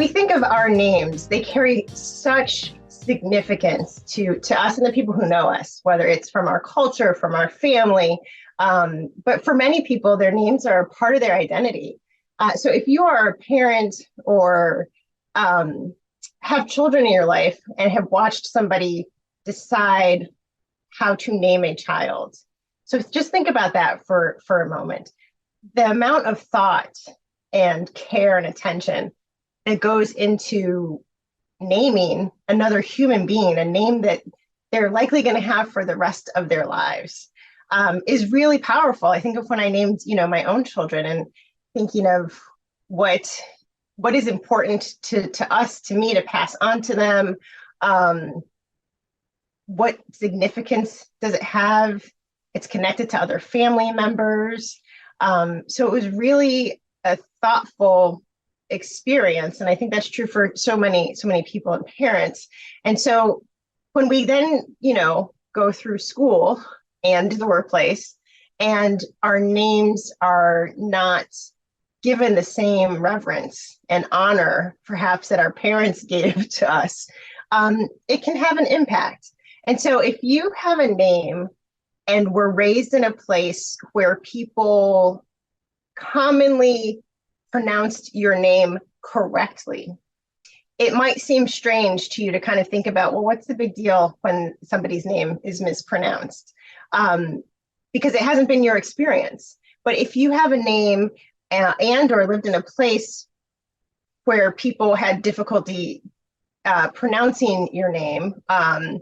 we think of our names, they carry such significance to us and the people who know us, whether it's from our culture, from our family. But for many people, their names are part of their identity. So if you are a parent or have children in your life and have watched somebody decide how to name a child, so just think about that for a moment. The amount of thought and care and attention that goes into naming another human being, a name that they're likely going to have for the rest of their lives, is really powerful. I think of when I named, my own children, and thinking of what is important to us, to me, to pass on to them. What significance does it have? It's connected to other family members. So it was really a thoughtful experience. And I think that's true for so many people and parents. And so when we then, go through school and the workplace, and our names are not given the same reverence and honor, perhaps, that our parents gave to us, it can have an impact. And so if you have a name and were raised in a place where people commonly pronounced your name correctly, it might seem strange to you to kind of think about, well, what's the big deal when somebody's name is mispronounced? Because it hasn't been your experience. But if you have a name and or lived in a place where people had difficulty pronouncing your name, and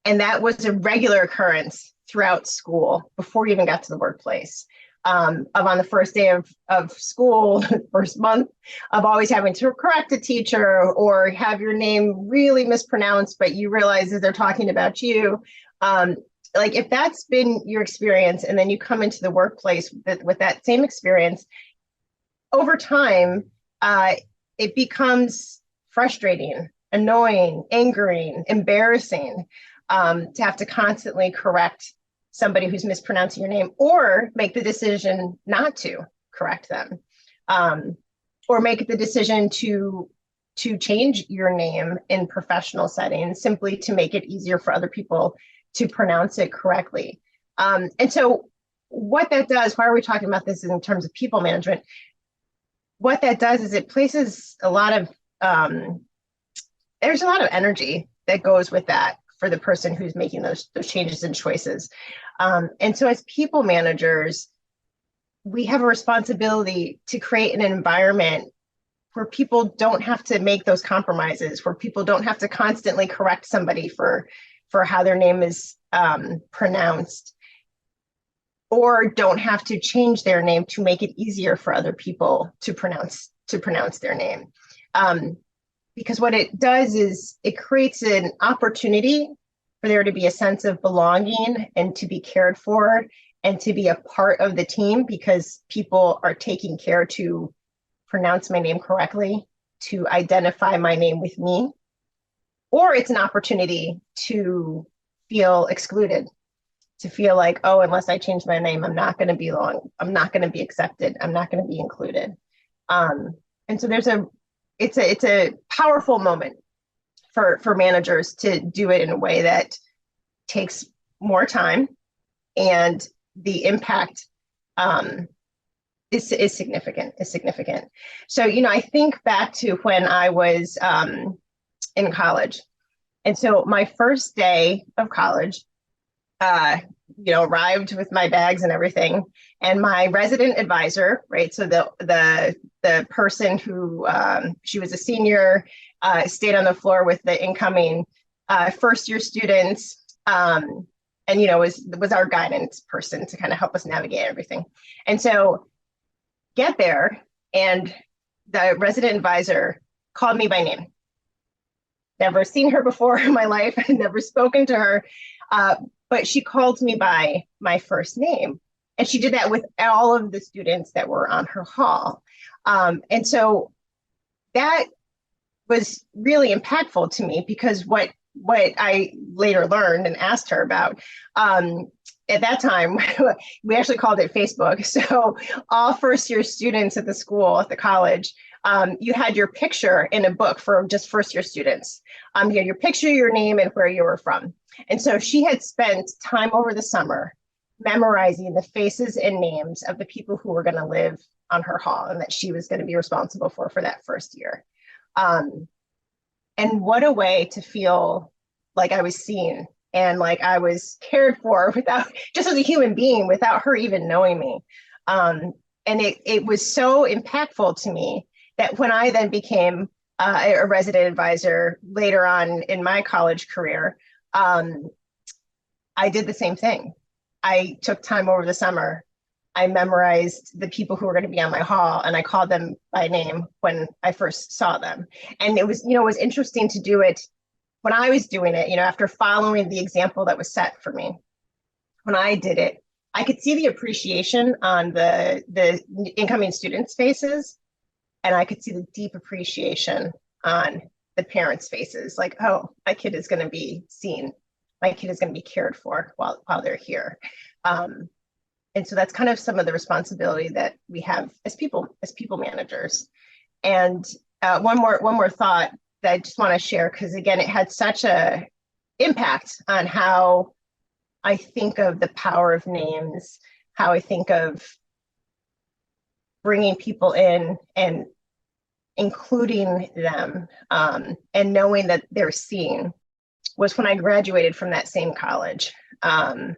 that was a regular occurrence throughout school before you even got to the workplace. On the first day of school, first month, of always having to correct a teacher or have your name really mispronounced, but you realize that they're talking about you. Like if that's been your experience, and then you come into the workplace with that same experience, over time, it becomes frustrating, annoying, angering, embarrassing, to have to constantly correct somebody who's mispronouncing your name, or make the decision not to correct them, or make the decision to change your name in professional settings simply to make it easier for other people to pronounce it correctly. And so what that does, why are we talking about this in terms of people management? What that does is it places a lot of, there's a lot of energy that goes with that for the person who's making those changes and choices. And so as people managers, we have a responsibility to create an environment where people don't have to make those compromises, where people don't have to constantly correct somebody for how their name is pronounced, or don't have to change their name to make it easier for other people to pronounce their name. Because what it does is it creates an opportunity for there to be a sense of belonging and to be cared for and to be a part of the team, because people are taking care to pronounce my name correctly, to identify my name with me. Or it's an opportunity to feel excluded, to feel like, oh, unless I change my name, I'm not going to belong. I'm not going to be accepted. I'm not going to be included. And so it's a powerful moment for managers to do it in a way that takes more time, and the impact is significant. So, I think back to when I was in college. And so my first day of college, arrived with my bags and everything, and my resident advisor, right? So the person who, she was a senior, stayed on the floor with the incoming first year students, and was our guidance person to kind of help us navigate everything. And so get there, and the resident advisor called me by name. Never seen her before in my life, never spoken to her, but she called me by my first name. And she did that with all of the students that were on her hall. And so that was really impactful to me, because what I later learned and asked her about, at that time, we actually called it Facebook. So all first year students at the school, at the college, you had your picture in a book for just first year students. You had your picture, your name, and where you were from. And so she had spent time over the summer memorizing the faces and names of the people who were going to live on her hall and that she was going to be responsible for that first year. And what a way to feel like I was seen and like I was cared for without, just as a human being, without her even knowing me. And it was so impactful to me that when I then became a resident advisor later on in my college career, I did the same thing. I took time over the summer. I memorized the people who were going to be on my hall and I called them by name when I first saw them. And it was, it was interesting to do it when I was doing it, after following the example that was set for me. When I did it, I could see the appreciation on the incoming students' faces, and I could see the deep appreciation on the parents' faces. Like, oh, my kid is going to be seen. My kid is going to be cared for while they're here. And so that's kind of some of the responsibility that we have as people managers. And one more thought that I just want to share, because again, it had such a impact on how I think of the power of names, how I think of bringing people in and including them, and knowing that they're seen, was when I graduated from that same college. And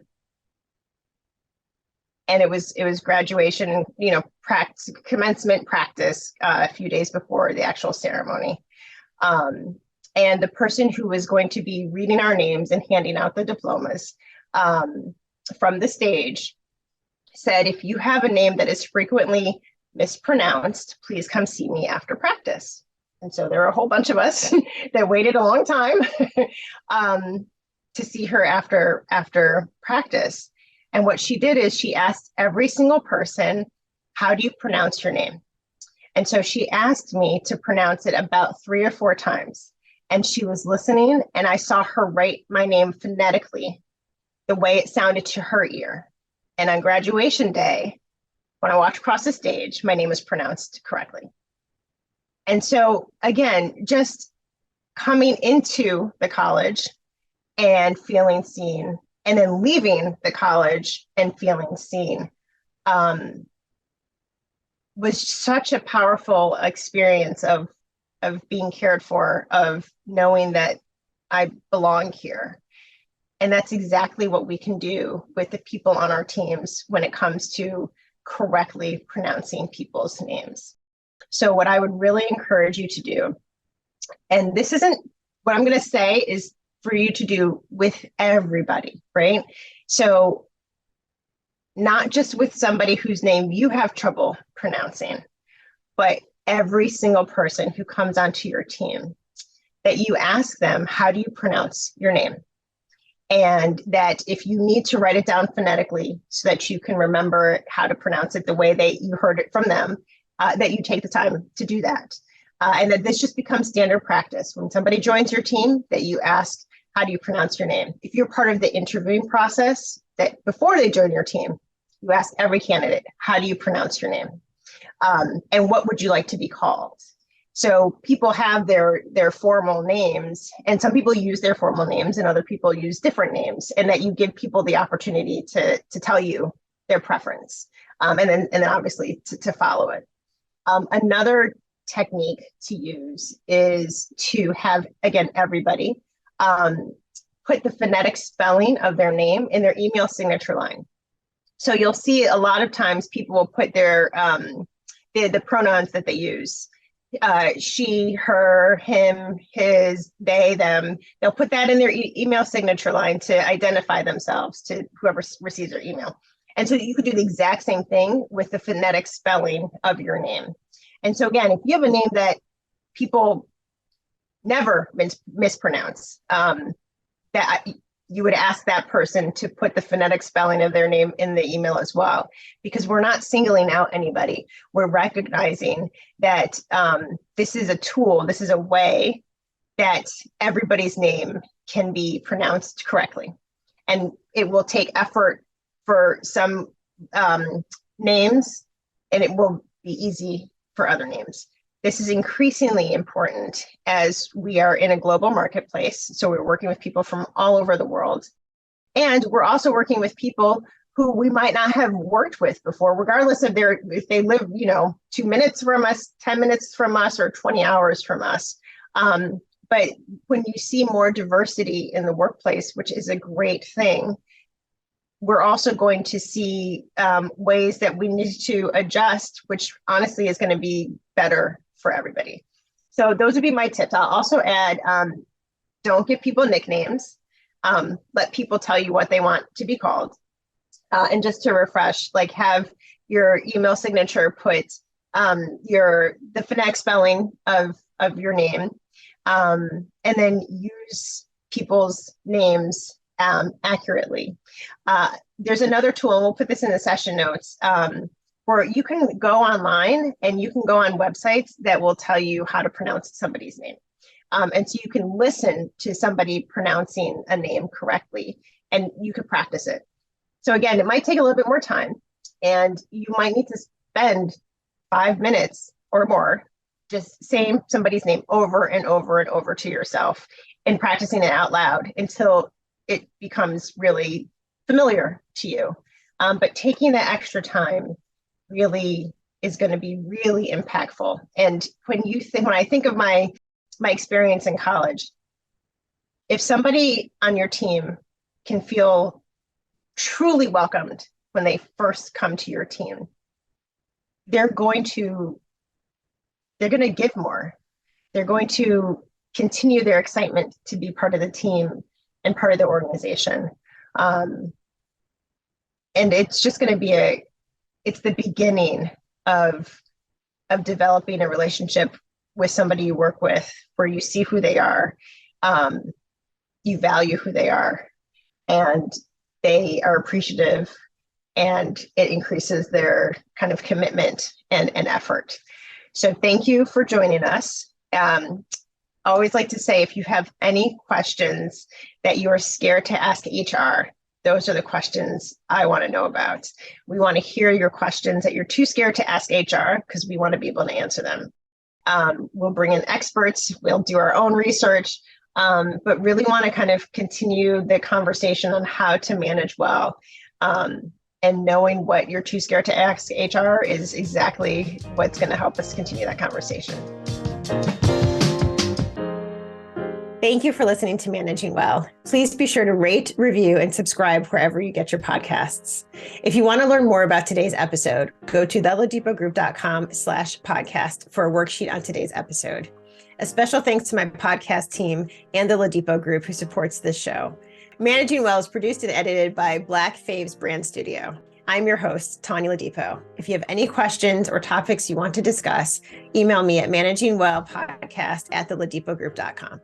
it was graduation, commencement practice a few days before the actual ceremony. And the person who was going to be reading our names and handing out the diplomas from the stage said, if you have a name that is frequently mispronounced, please come see me after practice. And so there were a whole bunch of us that waited a long time to see her after practice. And what she did is she asked every single person, how do you pronounce your name? And so she asked me to pronounce it about 3 or 4 times. And she was listening, and I saw her write my name phonetically, the way it sounded to her ear. And on graduation day, when I walked across the stage, my name was pronounced correctly. And so again, just coming into the college and feeling seen, and then leaving the college and feeling seen, was such a powerful experience of being cared for, of knowing that I belong here. And that's exactly what we can do with the people on our teams when it comes to correctly pronouncing people's names. So what I would really encourage you to do, and this isn't what I'm going to say, is for you to do with everybody, right? So not just with somebody whose name you have trouble pronouncing, but every single person who comes onto your team, that you ask them, how do you pronounce your name? And that if you need to write it down phonetically so that you can remember how to pronounce it the way that you heard it from them, that you take the time to do that. And that this just becomes standard practice. When somebody joins your team, that you ask, how do you pronounce your name? If you're part of the interviewing process, that before they join your team, you ask every candidate, how do you pronounce your name? And what would you like to be called? So people have their formal names, and some people use their formal names and other people use different names, and that you give people the opportunity to tell you their preference, and then obviously to follow it. Another technique to use is to have, again, everybody put the phonetic spelling of their name in their email signature line. So you'll see a lot of times people will put their the pronouns that they use. She, her, him, his, they, them. They'll put that in their email signature line to identify themselves to whoever receives their email. And so you could do the exact same thing with the phonetic spelling of your name. And so again, if you have a name that people never mispronounce, that you would ask that person to put the phonetic spelling of their name in the email as well, because we're not singling out anybody. We're recognizing that this is a tool, this is a way that everybody's name can be pronounced correctly. And it will take effort for some names, and it will be easy for other names. This is increasingly important as we are in a global marketplace. So we're working with people from all over the world. And we're also working with people who we might not have worked with before, regardless of if they live, 2 minutes from us, 10 minutes from us, or 20 hours from us. But when you see more diversity in the workplace, which is a great thing, we're also going to see ways that we need to adjust, which honestly is going to be better for everybody. So those would be my tips. I'll also add, don't give people nicknames. Let people tell you what they want to be called. And just to refresh, like have your email signature put the phonetic spelling of your name, and then use people's names accurately. There's another tool, and we'll put this in the session notes, where you can go online and you can go on websites that will tell you how to pronounce somebody's name. And so you can listen to somebody pronouncing a name correctly, and you can practice it. So again, it might take a little bit more time, and you might need to spend 5 minutes or more just saying somebody's name over and over and over to yourself and practicing it out loud until it becomes really familiar to you. But taking that extra time really is going to be really impactful. And when I think of my experience in college, if somebody on your team can feel truly welcomed when they first come to your team, they're going to give more. They're going to continue their excitement to be part of the team and part of the organization. And it's just going to be it's the beginning of developing a relationship with somebody you work with, where you see who they are, you value who they are, and they are appreciative, and it increases their kind of commitment and effort. So thank you for joining us. I always like to say, if you have any questions that you are scared to ask HR, those are the questions I want to know about. We want to hear your questions that you're too scared to ask HR, because we want to be able to answer them. We'll bring in experts, we'll do our own research, but really want to kind of continue the conversation on how to manage well. And knowing what you're too scared to ask HR is exactly what's going to help us continue that conversation. Thank you for listening to Managing Well. Please be sure to rate, review, and subscribe wherever you get your podcasts. If you want to learn more about today's episode, go to theladipogroup.com/podcast for a worksheet on today's episode. A special thanks to my podcast team and the Ladipo Group, who supports this show. Managing Well is produced and edited by Black Faves Brand Studio. I'm your host, Tonya Ladipo. If you have any questions or topics you want to discuss, email me at managingwellpodcast@theladipogroup.com.